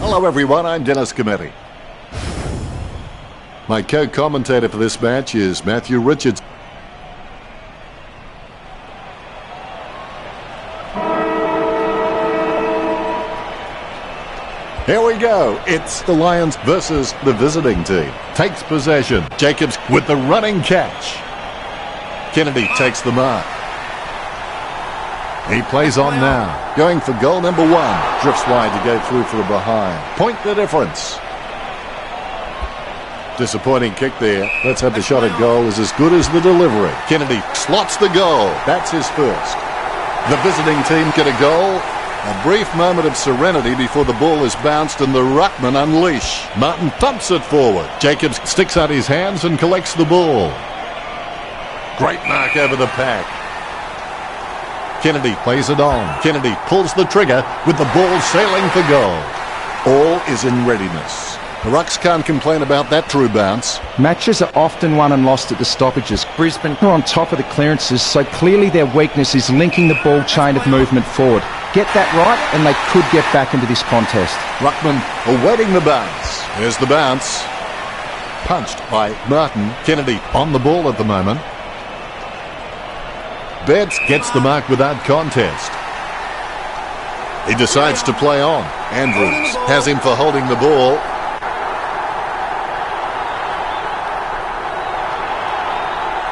Hello everyone, I'm Dennis Cometti. My co-commentator for this match is Matthew Richards. Here we go. It's the Lions versus the visiting team. Takes possession. Jacobs with the running catch. Kennedy takes the mark. He plays on now. Going for goal number 1. Drifts wide to go through for the behind. Point the difference. Disappointing kick there. Let's hope the shot at goal is as good as the delivery. Kennedy slots the goal. That's his first. The visiting team get a goal. A brief moment of serenity before the ball is bounced and the ruckman unleash. Martin thumps it forward. Jacobs sticks out his hands and collects the ball. Great mark over the pack. Kennedy plays it on. Kennedy pulls the trigger with the ball sailing for goal. All is in readiness. The Rucks can't complain about that true bounce. Matches are often won and lost at the stoppages. Brisbane are on top of the clearances, so clearly their weakness is linking the ball chain of movement forward. Get that right and they could get back into this contest. Ruckman awaiting the bounce. There's the bounce. Punched by Martin. Kennedy on the ball at the moment. Betts gets the mark without contest. He decides to play on. Andrews has him for holding the ball.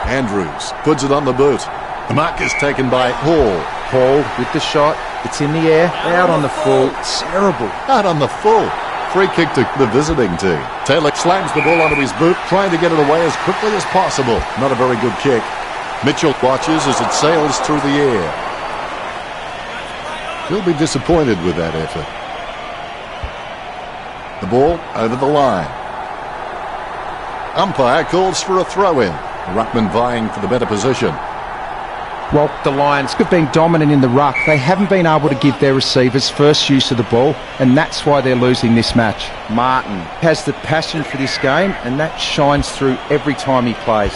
Andrews puts it on the boot. The mark is taken by Hall. Hall with the shot. It's in the air. Out on the full. Terrible. Out on the full. Free kick to the visiting team. Taylor slams the ball onto his boot, trying to get it away as quickly as possible. Not a very good kick. Mitchell watches as it sails through the air. He'll be disappointed with that effort. The ball over the line. Umpire calls for a throw-in. Ruckman vying for the better position. Well, the Lions have been dominant in the ruck. They haven't been able to give their receivers first use of the ball, and that's why they're losing this match. Martin has the passion for this game, and that shines through every time he plays.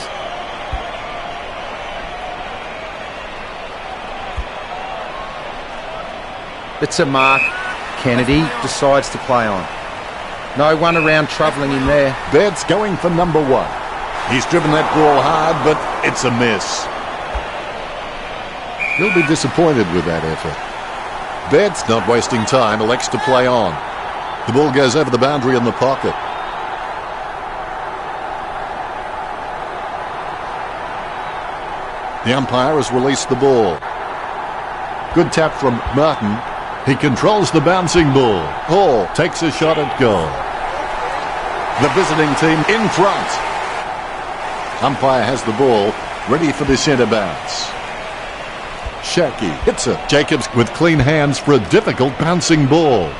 It's a mark. Kennedy decides to play on. No one around troubling him there. Betts going for number 1. He's driven that ball hard, but it's a miss. He'll be disappointed with that effort. Betts, not wasting time, elects to play on. The ball goes over the boundary in the pocket. The umpire has released the ball. Good tap from Martin. He controls the bouncing ball. Hall takes a shot at goal. The visiting team in front. Umpire has the ball, ready for the centre bounce. Shackey hits it. Jacobs with clean hands for a difficult bouncing ball.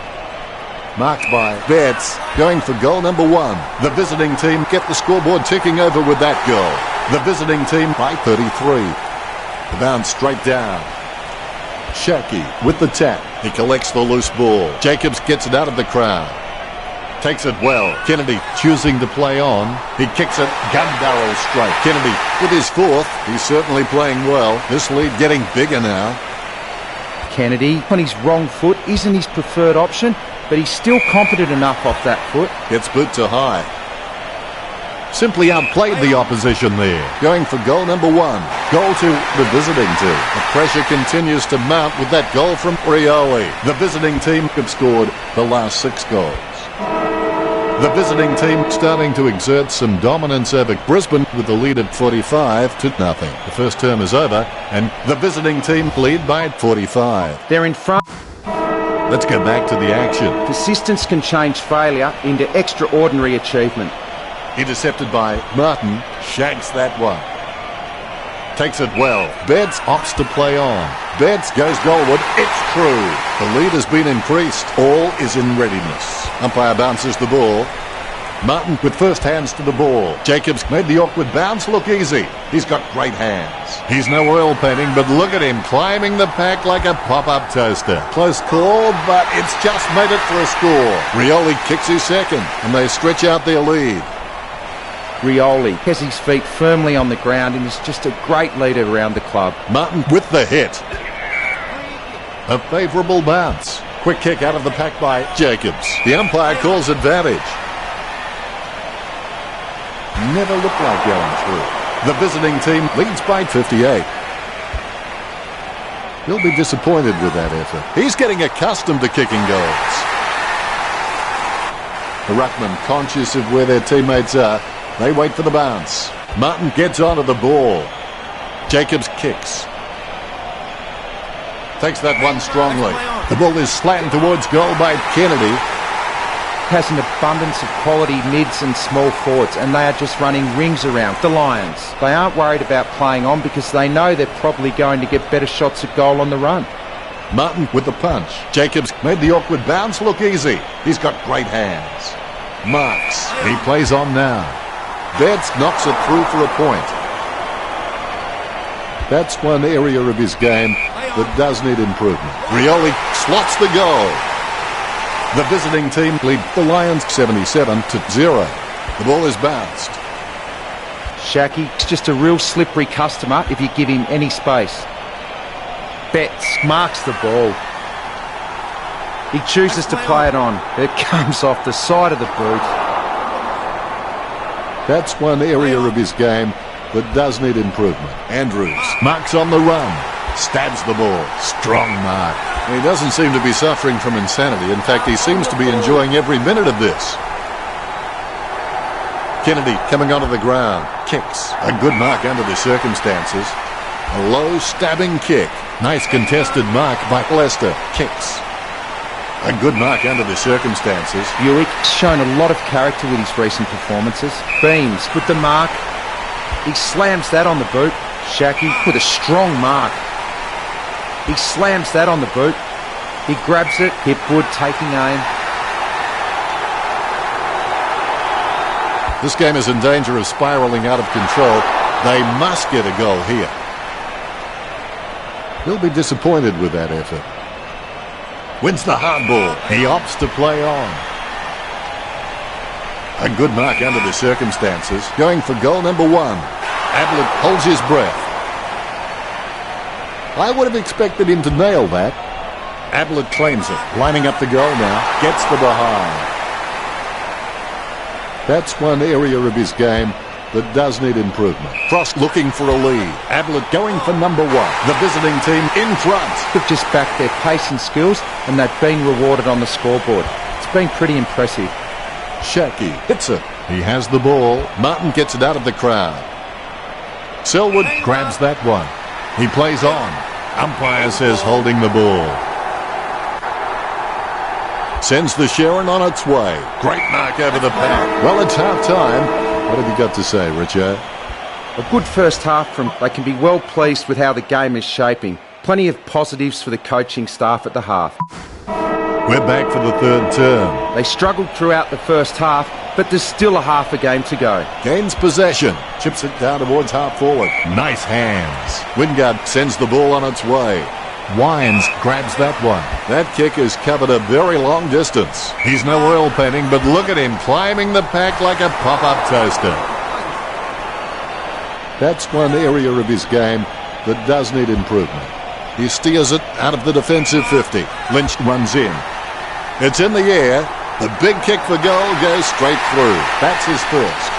Marked by Betts, going for goal number 1. The visiting team get the scoreboard ticking over with that goal. The visiting team by 33. The bounce straight down. Shackey with the tap. He collects the loose ball. Jacobs gets it out of the crowd. Takes it well. Kennedy choosing to play on. He kicks it gun barrel straight. Kennedy with his 4th. He's certainly playing well. This lead getting bigger now. Kennedy on his wrong foot isn't his preferred option, but he's still confident enough off that foot. Gets boot to high. Simply outplayed the opposition there. Going for goal number 1. Goal to the visiting team. The pressure continues to mount with that goal from Rioli. The visiting team have scored the last 6 goals. The visiting team starting to exert some dominance over Brisbane with the lead at 45-0. The first term is over and the visiting team lead by 45. They're in front. Let's go back to the action. Persistence can change failure into extraordinary achievement. Intercepted by Martin. Shags that one. Takes it well. Betts opts to play on. Betts goes goalward. It's true. The lead has been increased. All is in readiness. Umpire bounces the ball. Martin with first hands to the ball. Jacobs made the awkward bounce look easy. He's got great hands. He's no oil painting, but look at him climbing the pack like a pop-up toaster. Close call, but it's just made it for a score. Rioli kicks his second, and they stretch out their lead. Rioli has his feet firmly on the ground and is just a great leader around the club. Martin with the hit. A favourable bounce. Quick kick out of the pack by Jacobs. The umpire calls advantage. Never looked like going through. The visiting team leads by 58. He'll be disappointed with that effort. He's getting accustomed to kicking goals. The ruckman, conscious of where their teammates are, they wait for the bounce. Martin gets onto the ball. Jacobs kicks. Takes that one strongly. The ball is slanted towards goal by Kennedy. Has an abundance of quality mids and small forwards, and they are just running rings around the Lions. They aren't worried about playing on because they know they're probably going to get better shots at goal on the run. Martin with the punch. Jacobs made the awkward bounce look easy. He's got great hands. Marks. He plays on now. Betts knocks it through for a point. That's one area of his game that does need improvement. Rioli slots the goal. The visiting team lead the Lions 77-0. The ball is bounced. Shaq's just a real slippery customer if you give him any space. Betts marks the ball. He chooses to play it on. It comes off the side of the boot. That's one area of his game that does need improvement. Andrews marks on the run. Stabs the ball. Strong mark. He doesn't seem to be suffering from insanity. In fact, he seems to be enjoying every minute of this. Kennedy coming onto the ground. Kicks. A good mark under the circumstances. A low stabbing kick. Nice contested mark by Lester. Kicks. A good mark under the circumstances. Buick's shown a lot of character with his recent performances. Beams with the mark. He slams that on the boot. Shaqi with a strong mark. He slams that on the boot. He grabs it. Hipwood taking aim. This game is in danger of spiralling out of control. They must get a goal here. He'll be disappointed with that effort. Wins the hard ball. He opts to play on. A good mark under the circumstances. Going for goal number 1. Ablett holds his breath. I would have expected him to nail that. Ablett claims it. Lining up the goal now. Gets the behind. That's one area of his game that does need improvement. Frost looking for a lead. Ablett going for number 1. The visiting team in front. They've just backed their pace and skills, and they've been rewarded on the scoreboard. It's been pretty impressive. Shaqi hits it. He has the ball. Martin gets it out of the crowd. Selwood grabs that one. He plays on. Umpire says holding the ball. Sends the Sharon on its way. Great mark over the pack. Well, it's half-time. What have you got to say, Richard? A good first half from. They can be well pleased with how the game is shaping. Plenty of positives for the coaching staff at the half. We're back for the third term. They struggled throughout the first half, but there's still a half a game to go. Gains possession. Chips it down towards half forward. Nice hands. Wingard sends the ball on its way. Wines grabs that one. That kick has covered a very long distance. He's no oil painting, but look at him climbing the pack like a pop-up toaster. That's one area of his game that does need improvement. He steers it out of the defensive 50. Lynch runs in. It's in the air. The big kick for goal goes straight through. That's his first.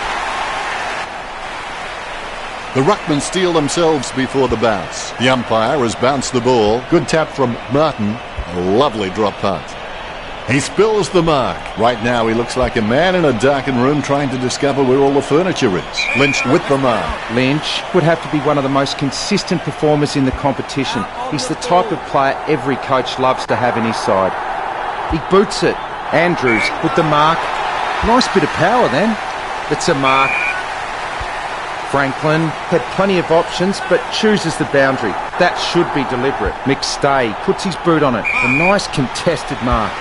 The ruckmen steal themselves before the bounce. The umpire has bounced the ball. Good tap from Martin. A lovely drop punt. He spills the mark. Right now he looks like a man in a darkened room trying to discover where all the furniture is. Lynch with the mark. Lynch would have to be one of the most consistent performers in the competition. He's the type of player every coach loves to have in his side. He boots it. Andrews with the mark. Nice bit of power then. It's a mark. Franklin had plenty of options but chooses the boundary. That should be deliberate. McStay puts his boot on it. A nice contested mark.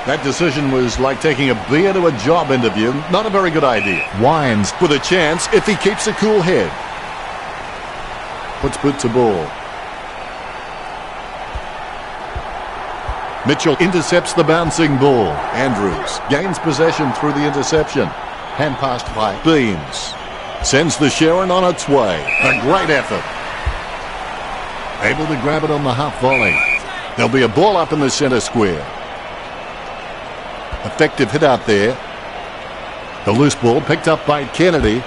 That decision was like taking a beer to a job interview. Not a very good idea. Wines with a chance if he keeps a cool head. Puts boot to ball. Mitchell intercepts the bouncing ball. Andrews gains possession through the interception. Hand passed by Beams. Sends the Sharon on its way. A great effort. Able to grab it on the half volley. There'll be a ball up in the centre square. Effective hit out there. The loose ball picked up by Kennedy.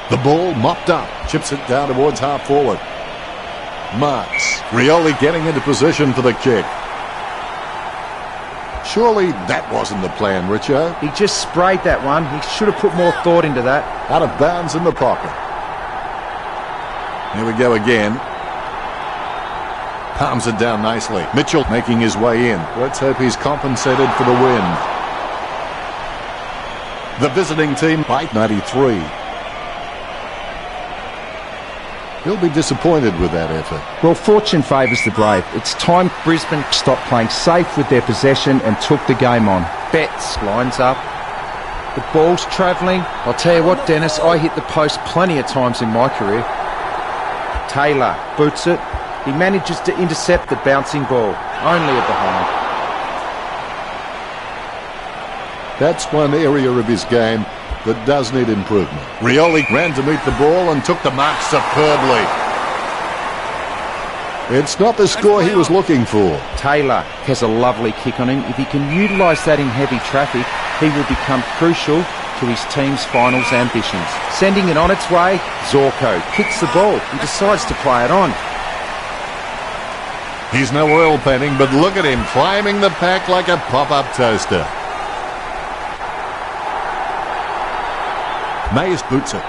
The ball mopped up. Chips it down towards half forward. Marks. Rioli getting into position for the kick. Surely that wasn't the plan, Richo. He just sprayed that one. He should have put more thought into that. Out of bounds in the pocket. Here we go again. Palms it down nicely. Mitchell making his way in. Let's hope he's compensated for the win. The visiting team by 93. He'll be disappointed with that effort. Well, fortune favours the brave. It's time Brisbane stopped playing safe with their possession and took the game on. Betts lines up. The ball's travelling. I'll tell you what, Dennis, I hit the post plenty of times in my career. Taylor boots it. He manages to intercept the bouncing ball. Only a behind. That's one area of his game that does need improvement. Rioli ran to meet the ball and took the mark superbly. It's not the score he was looking for. Taylor has a lovely kick on him. If he can utilise that in heavy traffic, he will become crucial to his team's finals ambitions. Sending it on its way, Zorko kicks the ball. He decides to play it on. He's no oil painting, but look at him climbing the pack like a pop-up toaster. Mays boots it.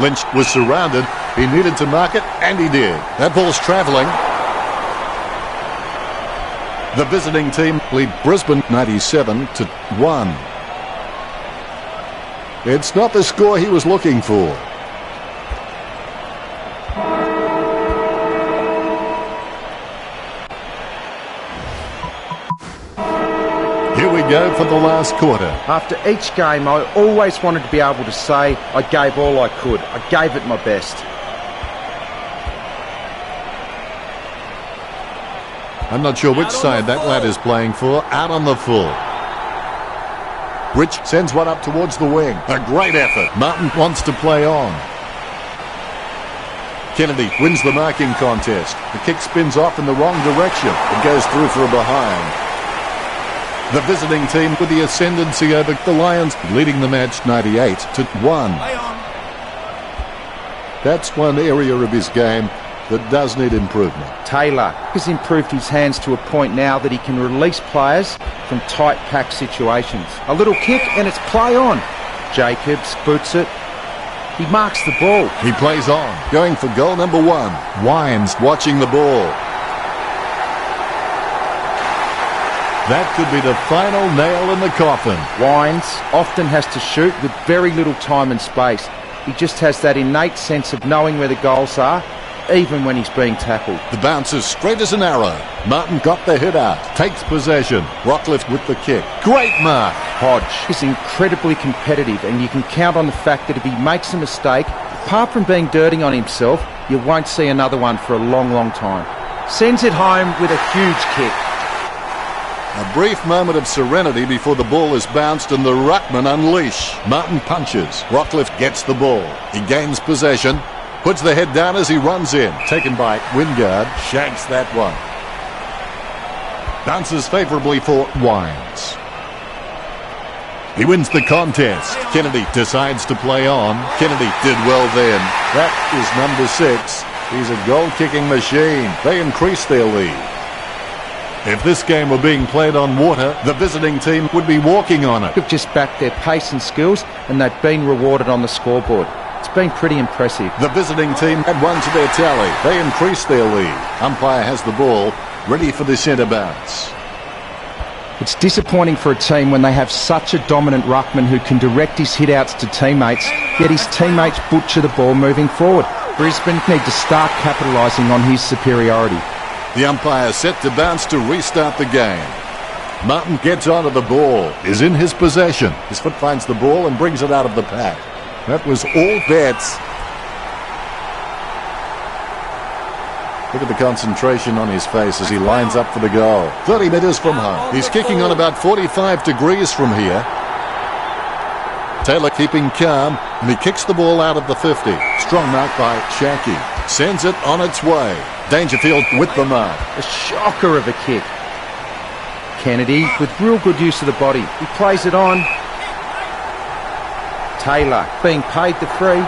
Lynch was surrounded. He needed to mark it, and he did. That ball's travelling. The visiting team lead Brisbane 97-1. It's not the score he was looking for. Here we go for the last quarter. After each game, I always wanted to be able to say I gave all I could. I gave it my best. I'm not sure which side that lad is playing for. Out on the full. Rich sends one up towards the wing. A great effort. Martin wants to play on. Kennedy wins the marking contest. The kick spins off in the wrong direction. It goes through for a behind. The visiting team with the ascendancy over the Lions, leading the match 98-1. That's one area of his game that does need improvement. Taylor has improved his hands to a point now that he can release players from tight pack situations. A little kick and it's play on. Jacobs boots it. He marks the ball. He plays on, going for goal number 1. Wines watching the ball. That could be the final nail in the coffin. Wines often has to shoot with very little time and space. He just has that innate sense of knowing where the goals are, even when he's being tackled. The bounce is straight as an arrow. Martin got the hit out, takes possession. Rockliff with the kick. Great mark. Hodge is incredibly competitive, and you can count on the fact that if he makes a mistake, apart from being dirty on himself, you won't see another one for a long, long time. Sends it home with a huge kick. A brief moment of serenity before the ball is bounced and the ruckman unleash. Martin punches. Rockliff gets the ball. He gains possession. Puts the head down as he runs in. Taken by Wingard. Shanks that one. Bounces favourably for Wines. He wins the contest. Kennedy decides to play on. Kennedy did well then. That is number 6. He's a goal-kicking machine. They increase their lead. If this game were being played on water, the visiting team would be walking on it. They've just backed their pace and skills, and they've been rewarded on the scoreboard. It's been pretty impressive. The visiting team had one to their tally. They increased their lead. Umpire has the ball, ready for the centre bounce. It's disappointing for a team when they have such a dominant ruckman who can direct his hit-outs to teammates, yet his teammates butcher the ball moving forward. Brisbane need to start capitalising on his superiority. The umpire set to bounce to restart the game. Martin gets onto the ball, is in his possession. His foot finds the ball and brings it out of the pack. That was all Betts. Look at the concentration on his face as he lines up for the goal. 30 metres from home. He's kicking on about 45 degrees from here. Taylor keeping calm, and he kicks the ball out of the 50. Strong mark by Shanky. sends it on its way. Dangerfield with the mark. A shocker of a kick. Kennedy with real good use of the body. He plays it on. Taylor being paid the free.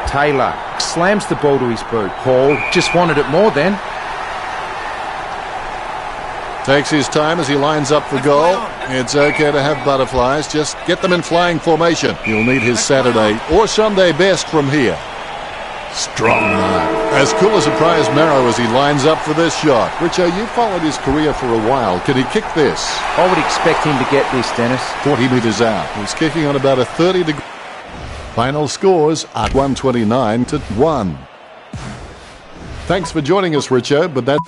Taylor slams the ball to his boot. Hall just wanted it more then. Takes his time as he lines up for goal. It's okay to have butterflies, just get them in flying formation. He'll need his Saturday or Sunday best from here. Strong mark. As cool as a prize marrow as he lines up for this shot. Richo, you followed his career for a while. Can he kick this? I would expect him to get this, Dennis. 40 metres out. He's kicking on about a 30-degree. Final scores are 129-1. Thanks for joining us, Richo, but that...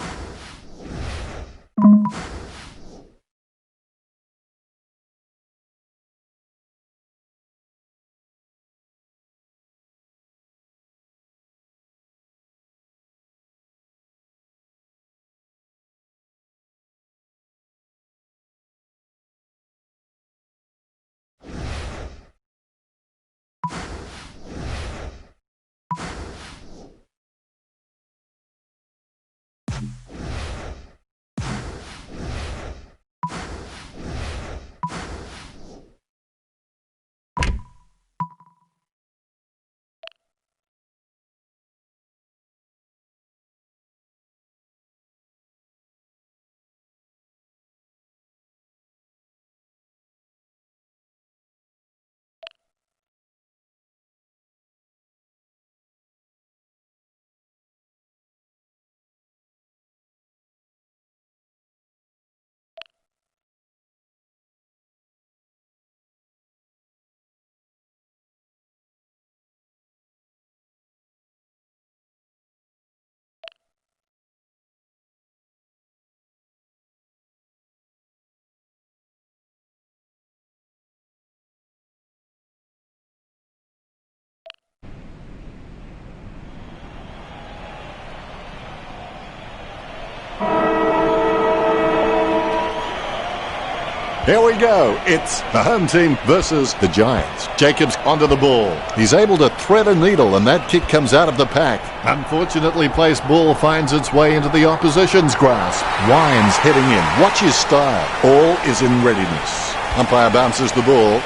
Here we go. It's the home team versus the Giants. Jacobs onto the ball. He's able to thread a needle, and that kick comes out of the pack. Unfortunately placed ball finds its way into the opposition's grasp. Wines heading in. Watch his style. All is in readiness. Umpire bounces the ball.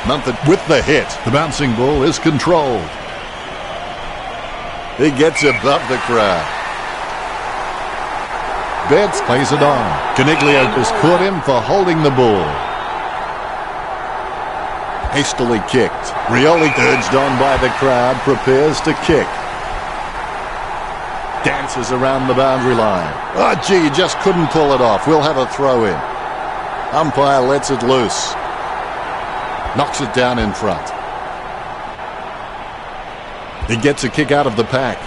Mumford with the hit. The bouncing ball is controlled. He gets above the crowd. Betts plays it on. Caniglio has caught him for holding the ball. Hastily kicked. Rioli, urged on by the crowd, prepares to kick. Dances around the boundary line. Oh, gee, just couldn't pull it off. We'll have a throw in. Umpire lets it loose. Knocks it down in front. He gets a kick out of the pack.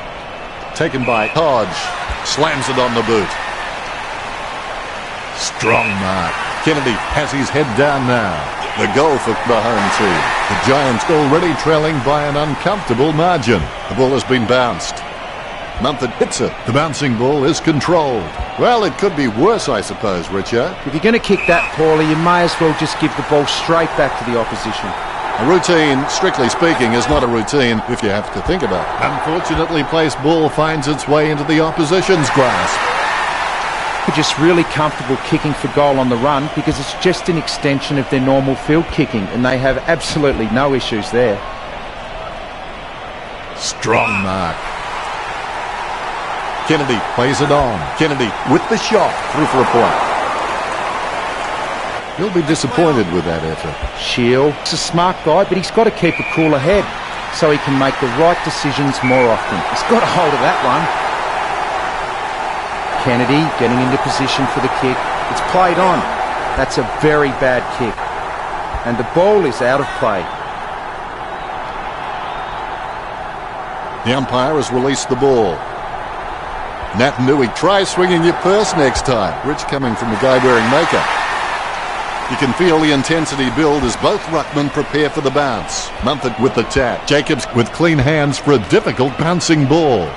Taken by Hodge. Slams it on the boot. Strong mark. Kennedy has his head down now. The goal for the home team. The Giants already trailing by an uncomfortable margin. The ball has been bounced. Mumford hits it. The bouncing ball is controlled. Well, it could be worse, I suppose, Richard. If you're going to kick that poorly, you may as well just give the ball straight back to the opposition. A routine, strictly speaking, is not a routine if you have to think about it. Unfortunately, placed ball finds its way into the opposition's grasp. They're just really comfortable kicking for goal on the run because it's just an extension of their normal field kicking, and they have absolutely no issues there. Strong mark. Kennedy plays it on. Kennedy with the shot. Through for a point. He'll be disappointed with that effort. Shield. He's a smart guy, but he's got to keep a cooler head so he can make the right decisions more often. He's got a hold of that one. Kennedy getting into position for the kick. It's played on. That's a very bad kick. And the ball is out of play. The umpire has released the ball. Nat Nui, try swinging your purse next time. Rich coming from the guy wearing makeup. You can feel the intensity build as both ruckmen prepare for the bounce. Mumford with the tap. Jacobs with clean hands for a difficult bouncing ball.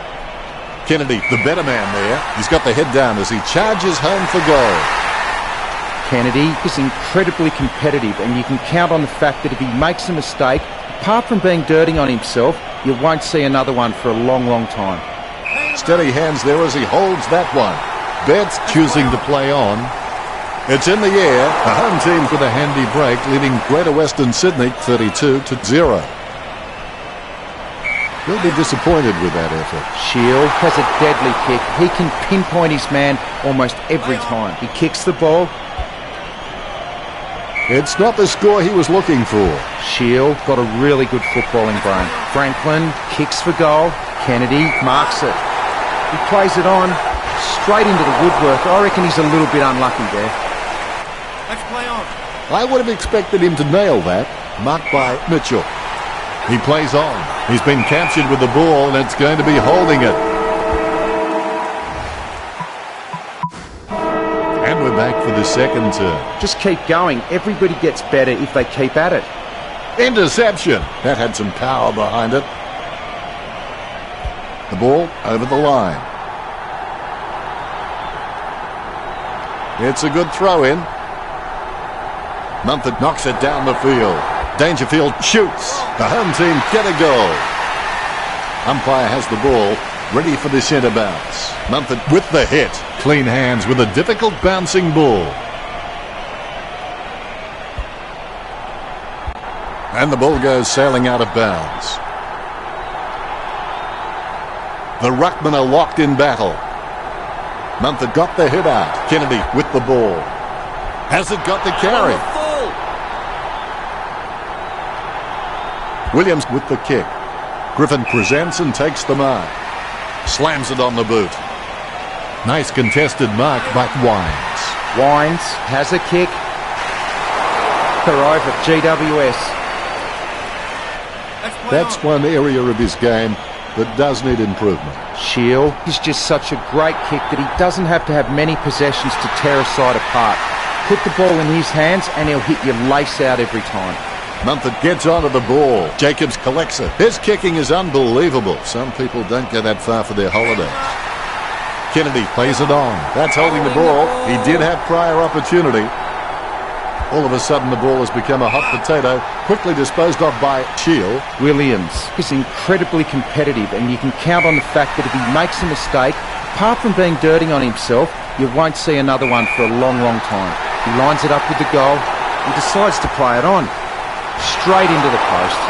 Kennedy, the better man there. He's got the head down as he charges home for goal. Kennedy is incredibly competitive, and you can count on the fact that if he makes a mistake, apart from being dirty on himself, you won't see another one for a long, long time. Steady hands there as he holds that one. Betts choosing to play on. It's in the air. The home team with a handy break, leading Greater Western Sydney 32-0. He'll be disappointed with that effort. Shield has a deadly kick. He can pinpoint his man almost every time. He kicks the ball. It's not the score he was looking for. Shield got a really good footballing brain. Franklin kicks for goal. Kennedy marks it. He plays it on straight into the woodwork. I reckon he's a little bit unlucky there. Let's play on. I would have expected him to nail that. Marked by Mitchell. He plays on. He's been captured with the ball, and it's going to be holding it. And we're back for the second turn. Just keep going. Everybody gets better if they keep at it. Interception. That had some power behind it. The ball over the line. It's a good throw-in. Mumford knocks it down the field. Dangerfield shoots. The home team get a goal. Umpire has the ball, ready for the centre bounce. Mumford with the hit. Clean hands with a difficult bouncing ball. And the ball goes sailing out of bounds. The ruckmen are locked in battle. Mumford got the hit out. Kennedy with the ball. Has it got the carry? Williams with the kick. Griffin presents and takes the mark. Slams it on the boot. Nice contested mark by Wines. Wines has a kick. They're over GWS. That's one area of his game that does need improvement. Shield is just such a great kick that he doesn't have to have many possessions to tear a side apart. Put the ball in his hands and he'll hit you lace out every time. Mumford gets onto the ball. Jacobs collects it. His kicking is unbelievable. Some people don't go that far for their holidays. Kennedy plays it on. That's holding the ball. He did have prior opportunity. All of a sudden the ball has become a hot potato, quickly disposed of by Shield. Williams is incredibly competitive, and you can count on the fact that if he makes a mistake, apart from being dirty on himself, you won't see another one for a long, long time. He lines it up with the goal and decides to play it on. Straight into the post.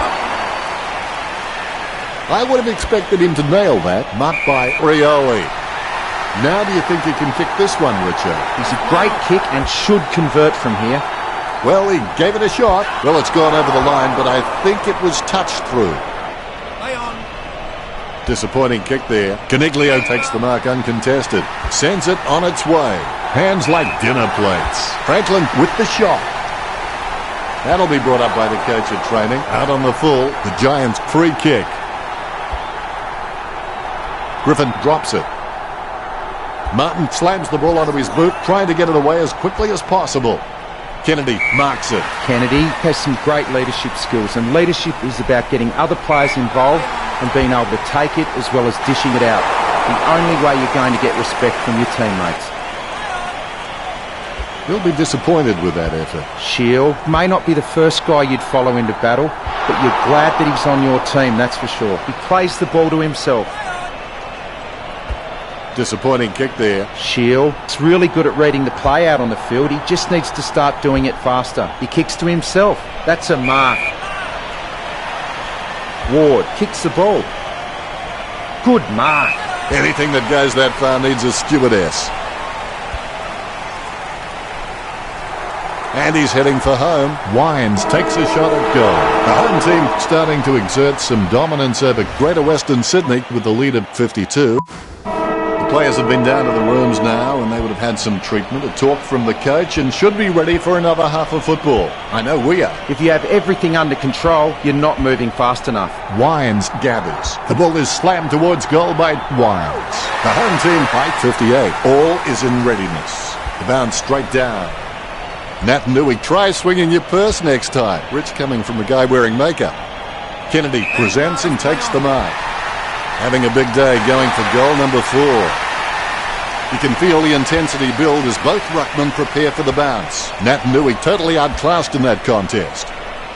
I would have expected him to nail that. Marked by Rioli. Now do you think he can kick this one, Richard? He's a great kick and should convert from here. Well, he gave it a shot. Well, it's gone over the line, but I think it was touched through. Play on. Disappointing kick there. Caniglio takes the mark uncontested. Sends it on its way. Hands like dinner plates. Franklin with the shot. That'll be brought up by the coach at training. Out on the full, the Giants' free kick. Griffin drops it. Martin slams the ball onto his boot, trying to get it away as quickly as possible. Kennedy marks it. Kennedy has some great leadership skills, and leadership is about getting other players involved and being able to take it as well as dishing it out. The only way you're going to get respect from your teammates. He'll be disappointed with that effort. Shield may not be the first guy you'd follow into battle, but you're glad that he's on your team, that's for sure. He plays the ball to himself. Disappointing kick there. Shield is really good at reading the play out on the field. He just needs to start doing it faster. He kicks to himself. That's a mark. Ward kicks the ball. Good mark. Anything that goes that far needs a stewardess. And he's heading for home. Wines takes a shot at goal. The home team starting to exert some dominance over Greater Western Sydney with the lead of 52. The players have been down to the rooms now, and they would have had some treatment, a talk from the coach, and should be ready for another half of football. I know we are. If you have everything under control, you're not moving fast enough. Wines gathers. The ball is slammed towards goal by Wines. The home team by 58. All is in readiness. The bounce straight down. Nat Nui, try swinging your purse next time. Rich coming from a guy wearing makeup. Kennedy presents and takes the mark. Having a big day going for goal number 4. You can feel the intensity build as both ruckmen prepare for the bounce. Natanui totally outclassed in that contest.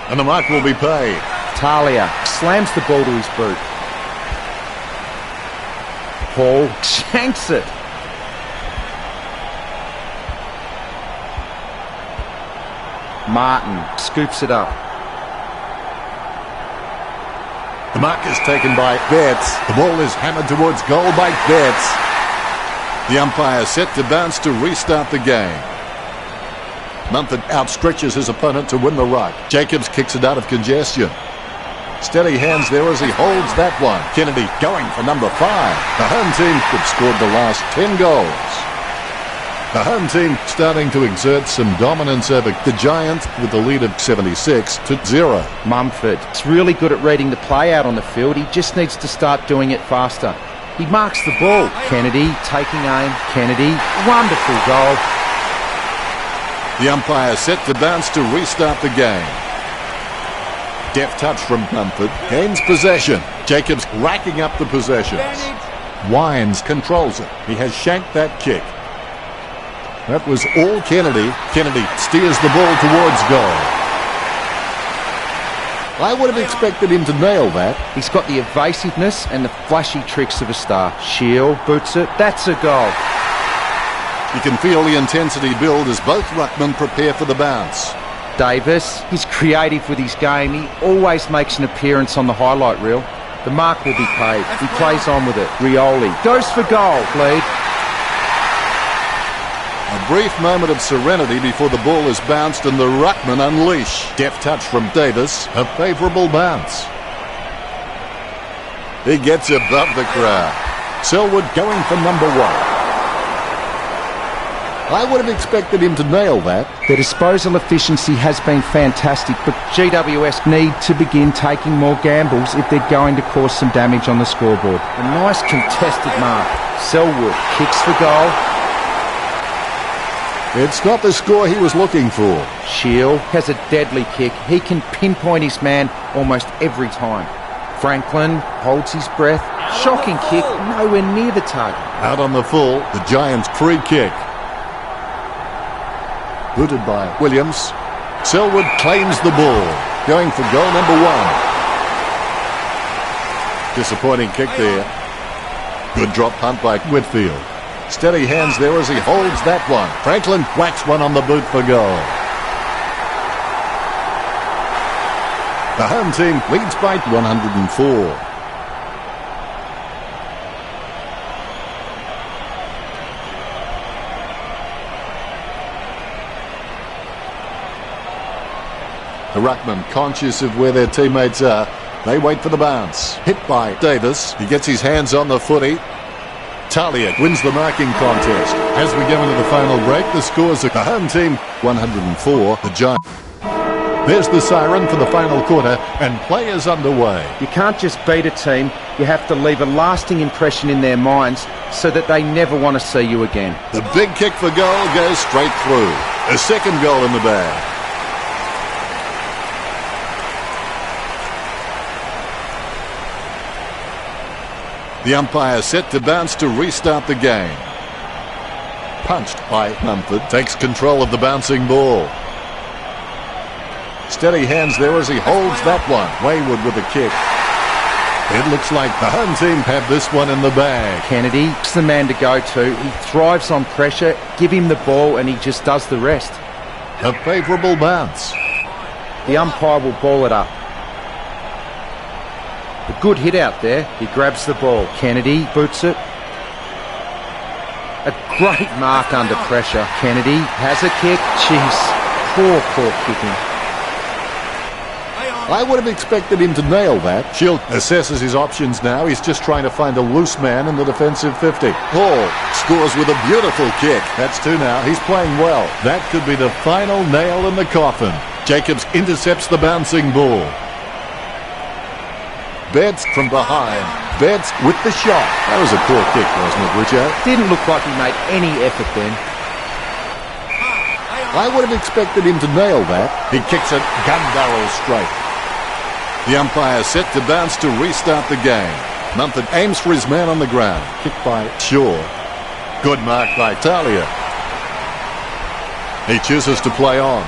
And the mark will be paid. Talia slams the ball to his boot. Paul shanks it. Martin scoops it up. The mark is taken by Betts. The ball is hammered towards goal by Betts. The umpire set to bounce to restart the game. Mumford outstretches his opponent to win the ruck. Jacobs kicks it out of congestion. Steady hands there as he holds that one. Kennedy going for number 5. The home team have scored the last 10 goals. The home team starting to exert some dominance over the Giants with a lead of 76-0. Mumford is really good at reading the play out on the field. He just needs to start doing it faster. He marks the ball. Kennedy taking aim. Kennedy, wonderful goal. The umpire set to bounce to restart the game. Deft touch from Mumford. Gains possession. Jacobs racking up the possessions. Wines controls it. He has shanked that kick. That was all Kennedy. Kennedy steers the ball towards goal. I would have expected him to nail that. He's got the evasiveness and the flashy tricks of a star. Shield boots it. That's a goal. You can feel the intensity build as both ruckmen prepare for the bounce. Davis, he's creative with his game. He always makes an appearance on the highlight reel. The mark will be paid. He plays on with it. Rioli goes for goal. Lead. A brief moment of serenity before the ball is bounced and the ruckman unleash. Deft touch from Davis. A favourable bounce. He gets above the crowd. Selwood going for number 1. I would have expected him to nail that. Their disposal efficiency has been fantastic, but GWS need to begin taking more gambles if they're going to cause some damage on the scoreboard. A nice contested mark. Selwood kicks for goal. It's not the score he was looking for. Shield has a deadly kick. He can pinpoint his man almost every time. Franklin holds his breath. Shocking kick, nowhere near the target. Out on the full, the Giants' free kick. Booted by Williams. Selwood claims the ball. Going for goal number 1. Disappointing kick there. Good drop punt by Whitfield. Steady hands there as he holds that one. Franklin whacks one on the boot for goal. The home team leads by 104. The ruckman, conscious of where their teammates are, they wait for the bounce. Hit by Davis. He gets his hands on the footy. Talia wins the marking contest. As we go into the final break, the scores are the home team 104, the Giants. There's the siren for the final quarter and play is underway. You can't just beat a team. You have to leave a lasting impression in their minds so that they never want to see you again. The big kick for goal goes straight through. A second goal in the bag. The umpire set to bounce to restart the game. Punched by Mumford. Takes control of the bouncing ball. Steady hands there as he holds that one. Wayward with the kick. It looks like the home team have this one in the bag. Kennedy's the man to go to. He thrives on pressure. Give him the ball and he just does the rest. A favourable bounce. The umpire will ball it up. A good hit out there. He grabs the ball. Kennedy boots it. A great mark under pressure. Kennedy has a kick. Jeez, poor kicking. I would have expected him to nail that. Shield assesses his options now. He's just trying to find a loose man in the defensive 50. Hall scores with a beautiful kick. That's 2 now. He's playing well. That could be the final nail in the coffin. Jacobs intercepts the bouncing ball. Betts from behind. Betts with the shot. That was a poor kick, wasn't it, Richard? Didn't look like he made any effort then. I would have expected him to nail that. He kicks it gun barrel straight. The umpire set to bounce to restart the game. Mumford aims for his man on the ground. Kicked by Shaw. Good mark by Talia. He chooses to play on.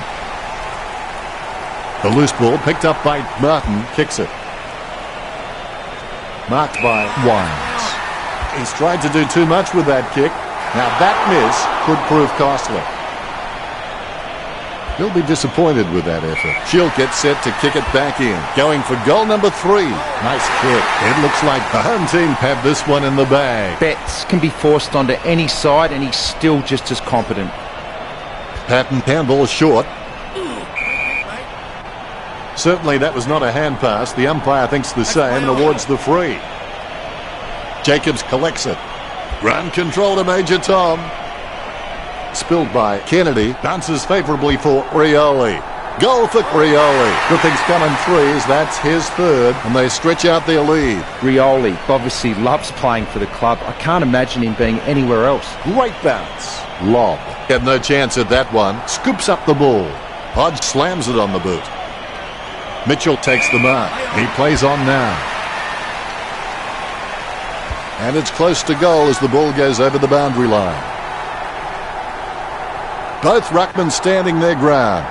The loose ball picked up by Martin, kicks it. Marked by Wines. He's tried to do too much with that kick. Now that miss could prove costly. He'll be disappointed with that effort. She'll get set to kick it back in. Going for goal number 3. Nice kick. It looks like the home team have this one in the bag. Betts can be forced onto any side and he's still just as competent. Patton handball short. Certainly that was not a hand pass. The umpire thinks the same and awards the free. Jacobs collects it. Ground control to Major Tom. Spilled by Kennedy. Bounces favourably for Rioli. Goal for Rioli. Good things come in threes. That's his third. And they stretch out their lead. Rioli obviously loves playing for the club. I can't imagine him being anywhere else. Great bounce. Lob. Had no chance at that one. Scoops up the ball. Hodge slams it on the boot. Mitchell takes the mark. He plays on now. And it's close to goal as the ball goes over the boundary line. Both ruckmen standing their ground.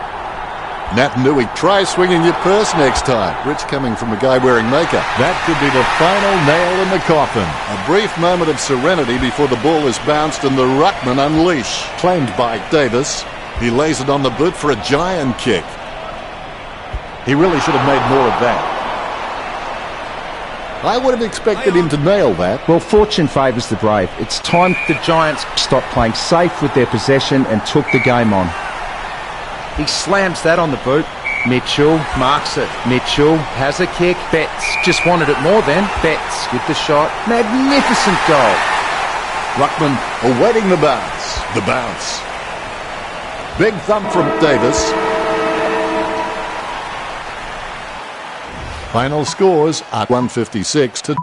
Natanui, try swinging your purse next time. Rich coming from a guy wearing makeup. That could be the final nail in the coffin. A brief moment of serenity before the ball is bounced and the ruckmen unleash. Claimed by Davis. He lays it on the boot for a giant kick. He really should have made more of that. I would have expected him to nail that. Well, fortune favours the brave. It's time the Giants stopped playing safe with their possession and took the game on. He slams that on the boot. Mitchell marks it. Mitchell has a kick. Betts just wanted it more then. Betts with the shot. Magnificent goal. Ruckman awaiting the bounce. The bounce. Big thump from Davis. Final scores are 156 to...